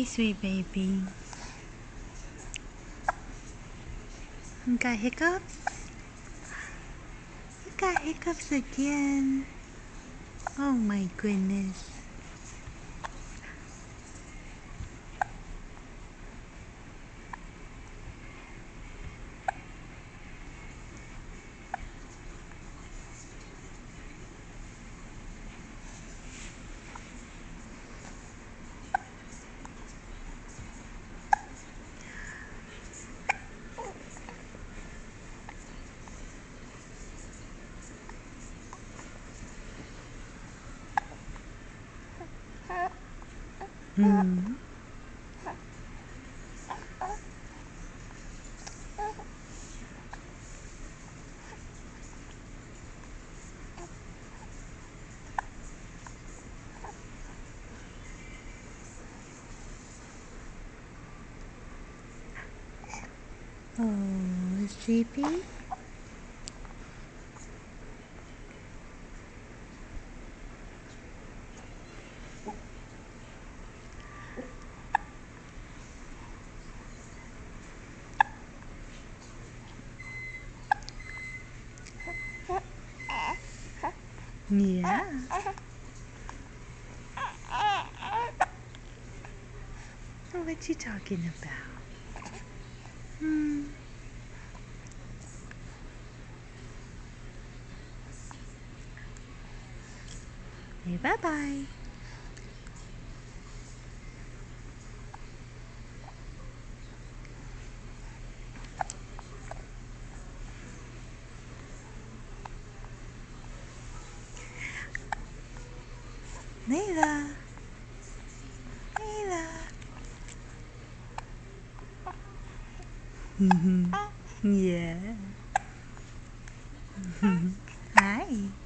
Hey, sweet baby. You got hiccups? You got hiccups again. Oh my goodness. Hmm. Oh, sleepy? Yeah. What you talking about? Hmm. Hey, bye-bye. Layla. Layla. Yeah. Hi.